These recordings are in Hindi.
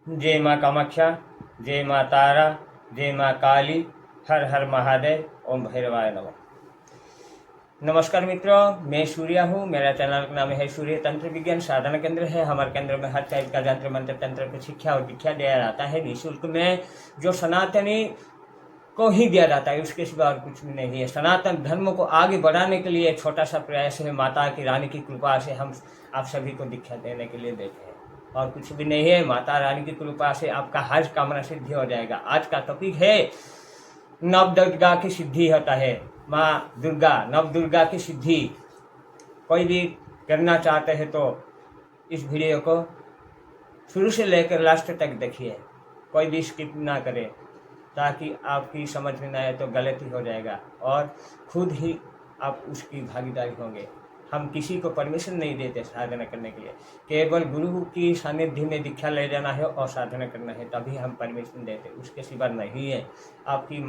जय माँ कामाख्या, जय माँ तारा, जय माँ काली, हर हर महादेव, ओम भैरवाय नमः। नमस्कार मित्रों, मैं सूर्या हूँ। मेरा चैनल का नाम है सूर्य तंत्र विज्ञान साधना केंद्र है। हमारे केंद्र में हर टाइप का यंत्र मंत्र तंत्र की शिक्षा और दीक्षा दिया जाता है निःशुल्क में, जो सनातनी को ही दिया जाता है, उसके सिवा और कुछ भी नहीं है। सनातन धर्म को आगे बढ़ाने के लिए छोटा सा प्रयास है। माता की रानी की कृपा से हम आप सभी को दीक्षा देने के लिए बैठे हैं, और कुछ भी नहीं है। माता रानी की कृपा से आपका हर कामना सिद्धि हो जाएगा। आज का टॉपिक है नव दुर्गा की सिद्धि होता है। माँ दुर्गा, नव दुर्गा की सिद्धि कोई भी करना चाहते हैं तो इस वीडियो को शुरू से लेकर लास्ट तक देखिए, कोई भी स्किप ना करें, ताकि आपकी समझ में ना आए तो गलती हो जाएगा और खुद ही आप उसकी भागीदारी होंगे। हम किसी को परमिशन नहीं देते साधना करने के लिए, केवल गुरु की सानिध्य में दीक्षा ले जाना है और साधना करना है, तभी हम परमिशन देते, उसके सिवा नहीं है। आपकी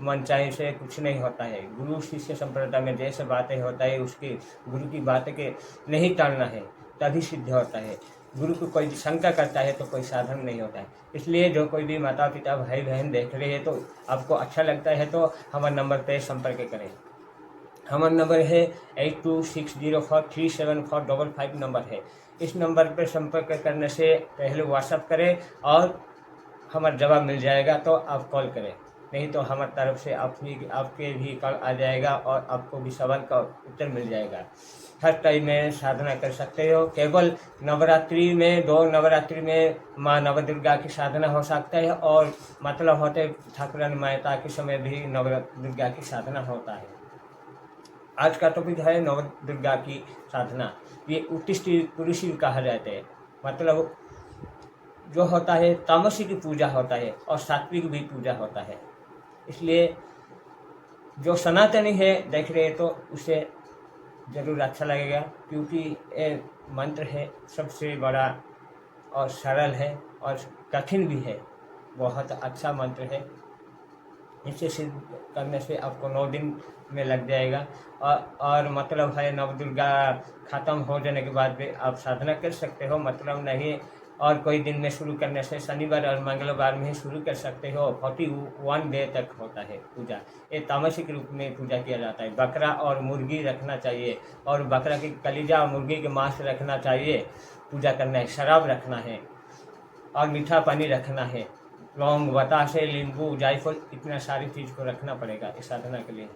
मनचाही से कुछ नहीं होता है। गुरु शिष्य संप्रदाय में जैसे बातें होता है, उसकी गुरु की बातें के नहीं टालना है, तभी सिद्ध होता है। गुरु को कोई शंका करता है तो कोई साधन नहीं होता है। इसलिए जो कोई भी माता पिता भाई बहन देख रहे हैं तो आपको अच्छा लगता है तो हमारे नंबर पर संपर्क करें। हमारा नंबर है 8260437455 नंबर है। इस नंबर पर संपर्क करने से पहले व्हाट्सअप करें और हमारा जवाब मिल जाएगा तो आप कॉल करें, नहीं तो हमारी तरफ से आपके भी कॉल आ जाएगा और आपको भी सवाल का उत्तर मिल जाएगा। हर टाइम में साधना कर सकते हो। केवल नवरात्रि में, 2 नवरात्रि में माँ नव दुर्गा की साधना हो सकता है, और मतलब होते ठाकुरानी माता के समय भी नव दुर्गा की साधना होता है। आज का टॉपिक है नव दुर्गा की साधना। ये उत्तिष्ठ पुरुषी कहा जाता है, मतलब जो होता है तामसी की पूजा होता है और सात्विक भी पूजा होता है। इसलिए जो सनातनी है देख रहे हैं तो उसे ज़रूर अच्छा लगेगा, क्योंकि ये मंत्र है सबसे बड़ा और सरल है और कठिन भी है। बहुत अच्छा मंत्र है। इसे सिद्ध करने से आपको 9 दिन में लग जाएगा, और मतलब है नव दुर्गा ख़त्म हो जाने के बाद भी आप साधना कर सकते हो, मतलब नहीं। और कोई दिन में शुरू करने से शनिवार और मंगलवार में ही शुरू कर सकते हो। 41 डे तक होता है पूजा। ये तामसिक रूप में पूजा किया जाता है। बकरा और मुर्गी रखना चाहिए, और बकरा की कलीजा और मुर्गी के मांस रखना चाहिए। पूजा करना है, शराब रखना है और मीठा पानी रखना है, लौंग, बतासे, नींबू, जायफल, इतना सारी चीज़ को रखना पड़ेगा इस साधना के लिए।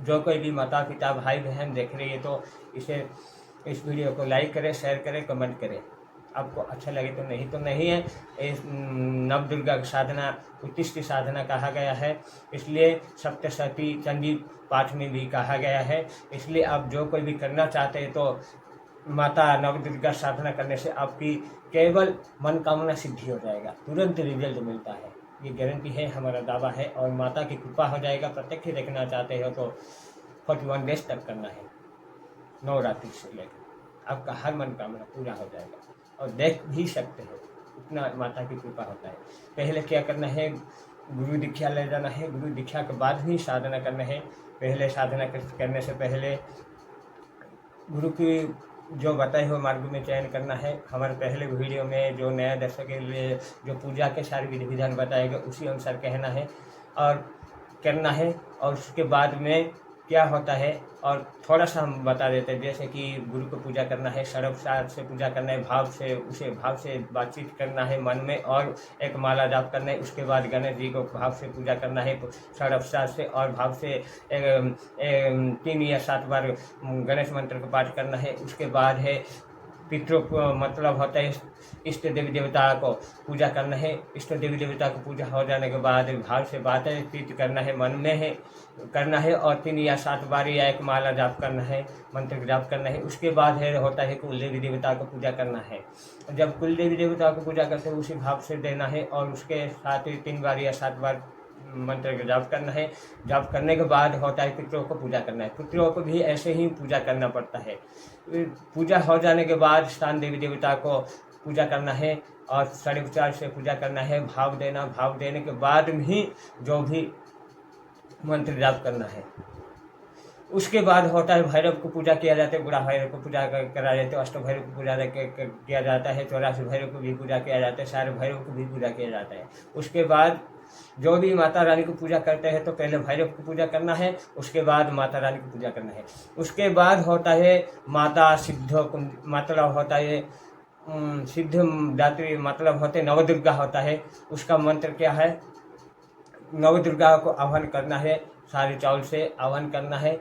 जो कोई भी माता पिता भाई बहन देख रही है तो इस वीडियो को लाइक करें, शेयर करें, कमेंट करें। आपको अच्छा लगे तो नहीं है। इस नव दुर्गा की साधना उत्तिष्ठ साधना कहा गया है, इसलिए सप्तशती चंडी पाठ में भी कहा गया है। इसलिए आप जो कोई भी करना चाहते हैं तो माता नव दुर्गा साधना करने से आपकी केवल मनोकामना सिद्धि हो जाएगा, तुरंत रिजल्ट मिलता है। ये गारंटी है, हमारा दावा है, और माता की कृपा हो जाएगा। प्रत्यक्ष देखना चाहते हो तो 41 डेज तक करना है, नवरात्रि से लेकर आपका हर मनोकामना पूरा हो जाएगा, और देख भी सकते हो, इतना माता की कृपा होता है। पहले क्या करना है, गुरु दीक्षा ले जाना है। गुरु दीक्षा के बाद ही साधना करना है। पहले साधना करने से पहले गुरु की जो बताए हुए मार्ग में चयन करना है। हमारे पहले वीडियो में जो नया दर्शक के लिए जो पूजा के सारे विधि विधान बताए गए, उसी अनुसार कहना है और करना है। और उसके बाद में क्या होता है, और थोड़ा सा हम बता देते हैं। जैसे कि गुरु को पूजा करना है, सर्वसार से पूजा करना है, भाव से बातचीत करना है मन में, और एक माला जाप करना है। उसके बाद गणेश जी को भाव से पूजा करना है सर्वसार से, और भाव से 3 या 7 बार गणेश मंत्र का पाठ करना है। उसके बाद है पितरों को, मतलब होता है इष्ट देवी देवता को पूजा करना है। इष्ट देवी देवता को पूजा हो जाने के बाद भाव से बातें चित करना है, मन में है करना है, और 3 या 7 बार या एक माला जाप करना है, मंत्र जाप करना है। उसके बाद है होता है कुल देवी देवता को पूजा करना है। जब कुल देवी देवता को पूजा करते हैं उसी भाव से देना है, और उसके साथ ही 3 बार या 7 बार मंत्र का जाप करना है। जाप करने के बाद होता है पितरों को पूजा करना है। पितरों को भी ऐसे ही पूजा करना पड़ता है। पूजा हो जाने के बाद स्थान देवी देवता को पूजा करना है, और षडोपचार से पूजा करना है। भाव देना, भाव देने के बाद ही जो भी मंत्र जाप करना है। उसके बाद होता है भैरव को पूजा किया जाता है, बुढ़ा भैरव को पूजा करा जाते हैं, अष्ट भैरव को पूजा किया जाता है, 84 भैरव को भी पूजा किया जाता है, सारे भैरव को भी पूजा किया जाता है। उसके बाद जो भी माता रानी को पूजा करते हैं तो पहले भैरव की पूजा करना है, उसके बाद माता रानी की पूजा करना है। उसके बाद होता है माता सिद्ध, मतलब होता है सिद्ध दात्री, मतलब होते नवदुर्गा होता है। उसका मंत्र क्या है, नवदुर्गा को आह्वान करना है, सारे चावल से आह्वान करना है।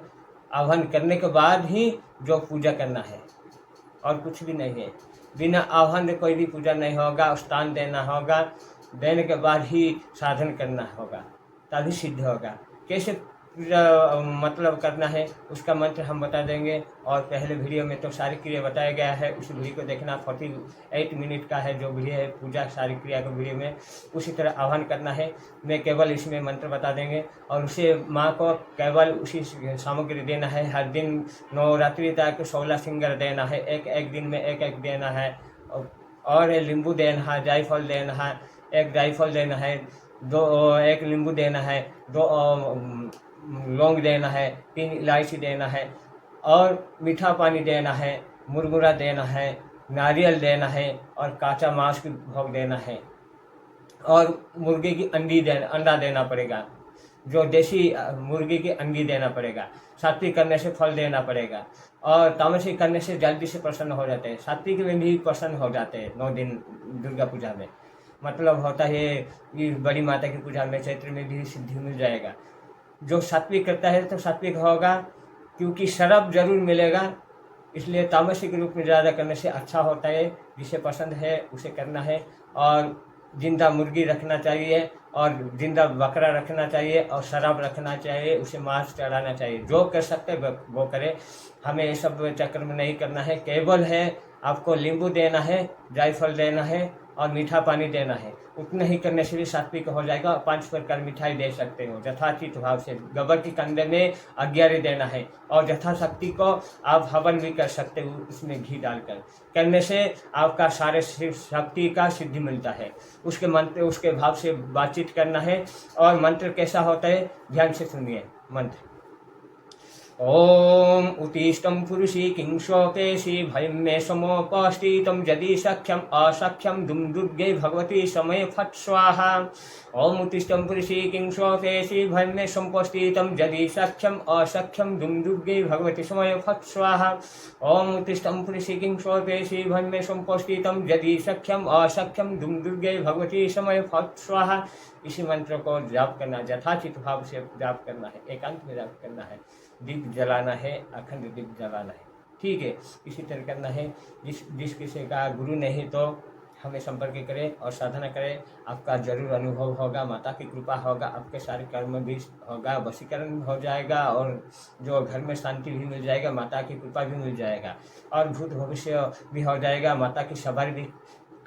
आह्वान करने के बाद ही जो पूजा करना है, और कुछ भी नहीं है। बिना आह्वान के कोई भी पूजा नहीं होगा, स्थान देना होगा, देने के बाद ही साधन करना होगा, तभी सिद्ध होगा। कैसे पूजा मतलब करना है उसका मंत्र हम बता देंगे, और पहले वीडियो में तो सारी क्रिया बताया गया है, उस वीडियो को देखना। 48 मिनट का है जो वीडियो है पूजा सारी क्रिया के वीडियो में। उसी तरह आह्वान करना है, मैं केवल इसमें मंत्र बता देंगे, और उसे माँ को केवल उसी सामग्री देना है। हर दिन नवरात्रि तक 16 सिंगर देना है, एक दिन में एक देना है, और नींबू देना है, जायफल देना है, एक जायफल देना है, एक नींबू देना है, 2 लौंग देना है, 3 इलायची देना है, और मीठा पानी देना है, मुरमुरा देना है, नारियल देना है, और काचा मांस की भोग देना है, और मुर्गे की अंडा देना पड़ेगा, जो देसी मुर्गी की अंडी देना पड़ेगा। सात्विक करने से फल देना पड़ेगा, और तामसिक करने से जल्दी से प्रसन्न हो जाते हैं। सात्विक में भी प्रसन्न हो जाते हैं 9 दिन दुर्गा पूजा में। मतलब होता है कि बड़ी माता की पूजा में चैत्र में भी सिद्धि मिल जाएगा। जो सात्विक करता है तो सात्विक होगा, क्योंकि शराब जरूर मिलेगा, इसलिए तामसिक रूप में ज़्यादा करने से अच्छा होता है। जिसे पसंद है उसे करना है, और जिंदा मुर्गी रखना चाहिए, और जिंदा बकरा रखना चाहिए, और शराब रखना चाहिए, उसे मांस चढ़ाना चाहिए। जो कर सकते वो करे, हमें ये सब चक्कर में नहीं करना है। केवल है आपको नींबू देना है, जायफल देना है, और मीठा पानी देना है। उतना ही करने से भी सात्विक हो जाएगा। 5 प्रकार मिठाई दे सकते हो यथाचित भाव से। गोबर के कंडे में अज्ञारी देना है, और यथाशक्ति को आप हवन भी कर सकते हो उसमें घी डालकर। करने से आपका सारे शक्ति का सिद्धि मिलता है। उसके मंत्र उसके भाव से बातचीत करना है। और मंत्र कैसा होता है ध्यान से सुनिए मंत्र। ओम उत्तिष्ठं पुरुषी किं शोकेशी भयं मे समोपस्थितं यदि सख्यम असख्यम दुम दुर्गे भगवती समय फट स्वाहा। ओम उत्तिष्ठं पुरुषी किं शोकेशी भयं मे समुपस्थितं यदि सख्यम असख्यम दुम दुर्गे भगवती समय फट स्वाहा। ओम उत्तिष्ठं पुरुषी किं शोकेशी भयं मे समुपस्थितं यदि सख्यम असख्यम दुम दुर्गे भगवती समय फट स्वाहा। इसी मंत्र को जाप करना, यथाचित भाव से जाप करना है, एकांत में जाप करना है। दीप जलाना है, अखंड दीप जलाना है, ठीक है। इसी तरह करना है। जिस किसी का गुरु नहीं तो हमें संपर्क करें और साधना करें, आपका जरूर अनुभव होगा, माता की कृपा होगा, आपके सारे कर्म भी होगा, वशीकरण हो जाएगा, और जो घर में शांति भी मिल जाएगा, माता की कृपा भी मिल जाएगा, और भूत भविष्य भी हो जाएगा, माता की सवारी भी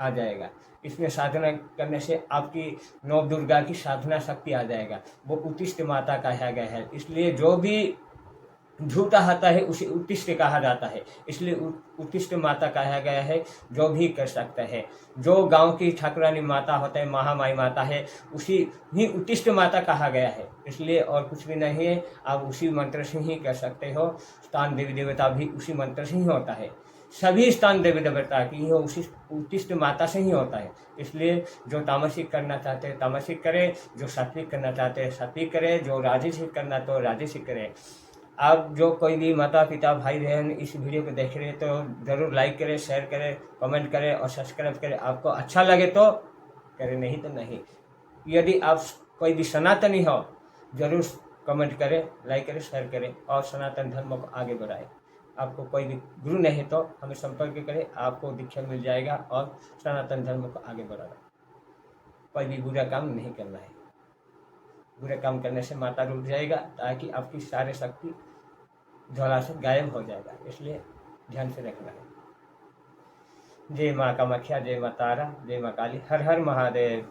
आ जाएगा। इसमें साधना करने से आपकी नौ दुर्गा की साधना शक्ति आ जाएगा। वो उत्तिष्ठ माता कहा गया है, इसलिए जो भी झूठा आता है उसे उत्तिष्ठ कहा जाता है, इसलिए उत्तिष्ठ माता कहा गया है। जो भी कर सकता है, जो गांव की ठाकुरानी माता होता है, महामाई माता है, उसी ही उत्तिष्ठ माता कहा गया है, इसलिए और कुछ भी नहीं है। आप उसी मंत्र से ही कर सकते हो। स्थान देवी देवता भी उसी मंत्र से ही होता है, सभी स्थान देवी देवता की हो उसी उत्तिष्ठ माता से ही होता है। इसलिए जो तामसिक करना चाहते हैं तामसिक करे, जो सात्विक करना चाहते हैं सात्विक करे, जो राजसिक करना तो राजसिक करे। आप जो कोई भी माता पिता भाई बहन इस वीडियो को देख रहे हैं तो ज़रूर लाइक करें, शेयर करें, कमेंट करें और सब्सक्राइब करें। आपको अच्छा लगे तो करें, नहीं तो नहीं। यदि आप कोई भी सनातनी हो ज़रूर कमेंट करें, लाइक करें, शेयर करें और सनातन धर्म को आगे बढ़ाएं। आपको कोई भी गुरु नहीं तो हमें संपर्क करें, आपको दीक्षा मिल जाएगा और सनातन धर्म को आगे बढ़ाना। कोई भी बुरा काम नहीं करना है, बुरे काम करने से माता रुक जाएगा, ताकि आपकी सारे शक्ति ज्वाला से गायब हो जाएगा, इसलिए ध्यान से रखना है। जय माँ कामाख्या, जय माँ तारा, जय माँ काली, हर हर महादेव।